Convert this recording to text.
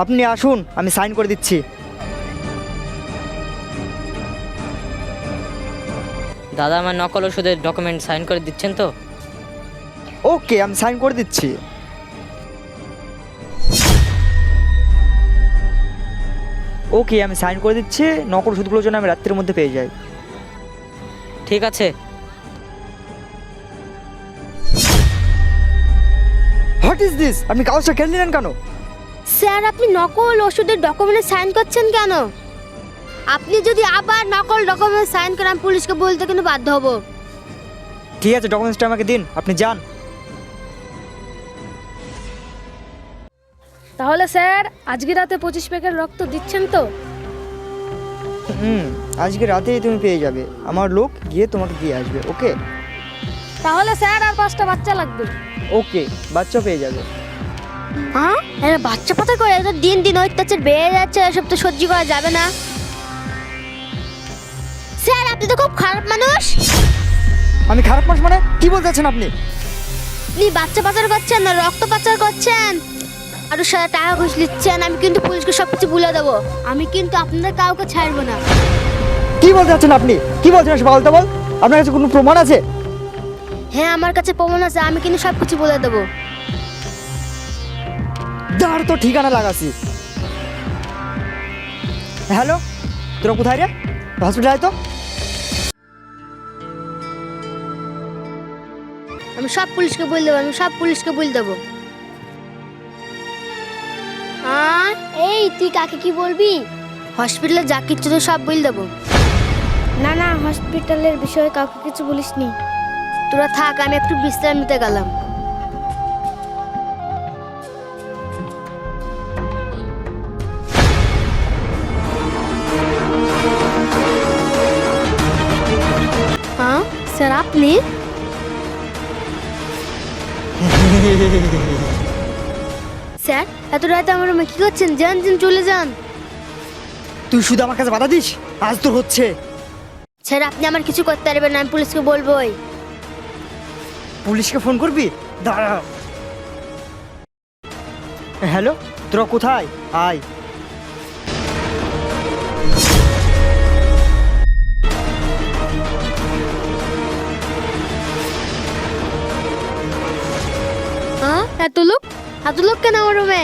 আপনি আসুন, আমি সাইন করে দিচ্ছি। দাদা, আমার নকল ওষুধের ডকুমেন্ট সাইন করে দিচ্ছেন তো? ওকে, আমি সাইন করে দিচ্ছি। ওকে, আমি সাইন করে দিচ্ছি। নকল ওষুধগুলোর জন্য আমি রাত্রির মধ্যে পেয়ে যাই। ঠিক আছে। What is this? আপনি কাগজটা কেন নিলেন কেন? স্যার, আপনি নকল ওষুধের ডকুমেন্টে সাইন করছেন কেন? আপনি যদি আবার নকল ডকুমেন্ট সাইন করেন, আমি পুলিশকে বলতে কিন্তু বাধ্য হব। ঠিক আছে, ডকুমেন্টসটা আমাকে দিন, আপনি যান। তাহলে স্যার আজকে রাতে 25 প্যাকেট রক্ত দিচ্ছেন তো? আজকে রাতেই তুমি পেয়ে যাবে। আমার লোক গিয়ে তোমাকে দিয়ে আসবে। ওকে তাহলে স্যার আর 5টা বাচ্চা লাগবে। ওকে, বাচ্চা পেয়ে যাবে। হ্যাঁ, এরা বাচ্চা পাতা করে, এটা দিন দিন অত্যাচার বেড়ে যাচ্ছে, এসব তো সহ্য করা যাবে না। স্যার, আপনি তো খুব খারাপ মানুষ। আমি খারাপ মানুষ মানে কি বলতে চাচ্ছেন আপনি? আপনি বাচ্চা পাচার করছেন না, রক্ত পাচার করছেন, আরো সারা টাকা ঘুষ নিচ্ছেন। আমি কিন্তু পুলিশকে সবকিছু বলে দেবো। আমি কিন্তু আপনাদের কাউকে ছাড়বো না। কি বলতে চাচ্ছেন আপনি? কি বলছেন এসব বলতে বল? আপনার কাছে কোনো প্রমাণ আছে? হ্যাঁ, আমার কাছে প্রমাণ আছে। আমি কিন্তু সবকিছু বলে দেবো। দাঁড়, তো ঠিকানা লাগাছি। হ্যালো, তোরা কোথায় রে? হসপিটাল আয় তো। আমি সব পুলিশকে বলে দেবো। আমি সব পুলিশকে বলে দেবো। এই, তুই কাকে কি বলবি? হসপিটালে যা কিচ্ছু তো সব বলে দেবো। না না, হসপিটালের বিষয়ে কাউকে কিছু বলিসনি। তোরা থাক, আমি একটু বিশ্রাম নিতে গেলাম। হ্যাঁ স্যার, আপনি? স্যার, এত রাতে আমার রুমে কি করছেন? যান যান, চলে যান। তুই শুধু আমার কাছে বাধা দিস, আজ তোর হচ্ছে। স্যার, আপনি আমার কিছু করতে পারবেন না, আমি পুলিশকে বলবোই। পুলিশকে ফোন করবি? দাঁড়া। হ্যালো, তোরা কোথায়? আয়। হ্যাঁ, এত লোক কেন আমার রুমে?